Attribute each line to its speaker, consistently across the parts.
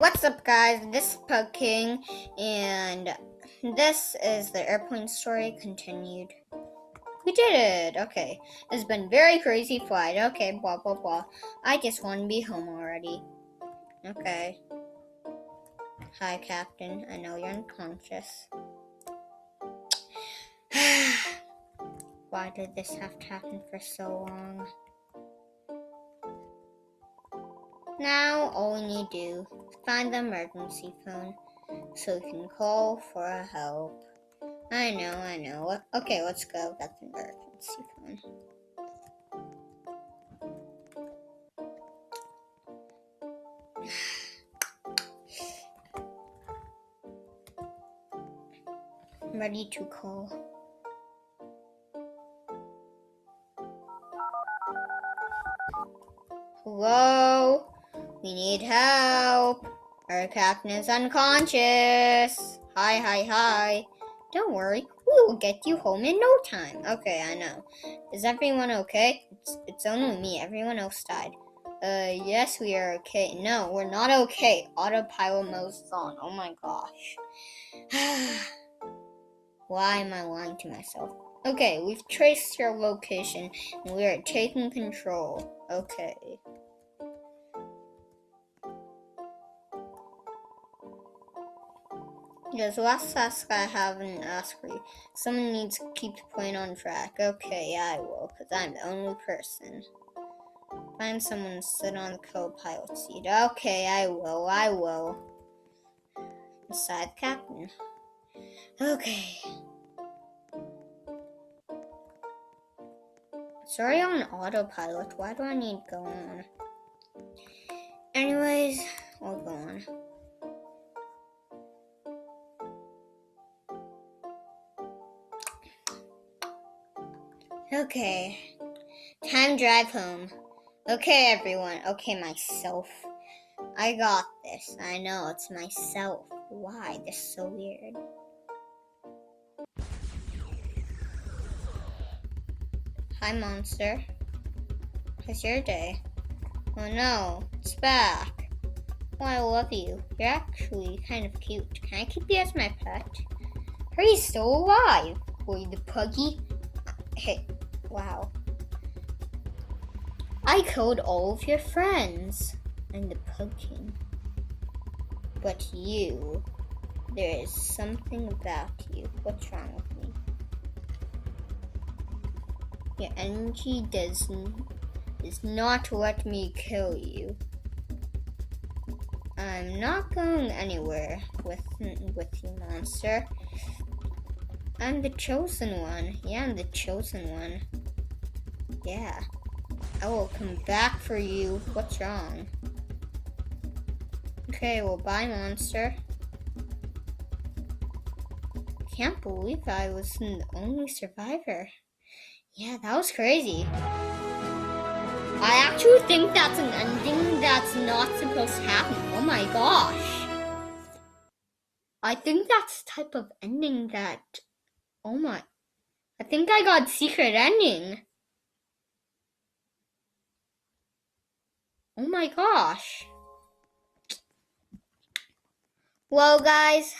Speaker 1: What's up, guys? This is Pug King, and this is the airplane story continued. We did it! Okay. It's been very crazy flight. Okay, blah, blah, blah. I just want to be home already. Okay. Hi, Captain. I know you're unconscious. Why did this have to happen for so long? Now, all we need to do is find the emergency phone so we can call for help. I know. Okay, let's go. That's the emergency phone. I'm ready to call. Hello? We need help. Our captain is unconscious. Hi. Don't worry, we will get you home in no time. Okay, I know. Is everyone okay? It's only me. Everyone else died. Yes, we are okay. No, we're not okay. Autopilot mode's on. Oh my gosh. Why am I lying to myself? Okay, we've traced your location and we are taking control. Okay. There's last task I haven't asked for you. Someone needs to keep the plane on track. Okay, I will, because I'm the only person. Find someone to sit on the co-pilot seat. Okay, I will. Inside the captain. Okay. It's already on autopilot. Why do I need to go on? Anyways, we'll go on. Okay. Time to drive home. Okay, everyone. Okay, myself. I got this. I know, it's myself. Why? This is so weird. Hi, monster. How's your day? Oh no, it's back. Oh, I love you. You're actually kind of cute. Can I keep you as my pet? Are you still alive? Were you the puggy? Hey, wow. I killed all of your friends. I'm the Pug King. But you, there is something about you. What's wrong with me? Your energy does not let me kill you. I'm not going anywhere with you, monster. I'm the chosen one. Yeah, I'm the chosen one. Yeah. I will come back for you. What's wrong? Okay, well, bye, monster. Can't believe I was the only survivor. Yeah, that was crazy. I actually think that's an ending that's not supposed to happen. Oh my gosh. I think that's the type of ending that... Oh my... I think I got secret ending. Oh my gosh. Well, guys,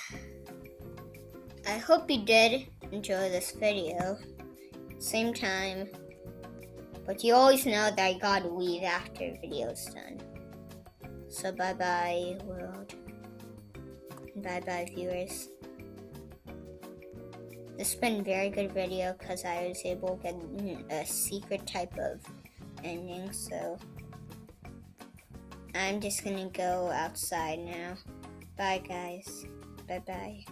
Speaker 1: I hope you did enjoy this video. Same time, but you always know that I gotta leave after the video's done. So bye-bye, world. Bye-bye, viewers. This has been a very good video because I was able to get a secret type of ending, so I'm just gonna go outside now. Bye, guys. Bye-bye.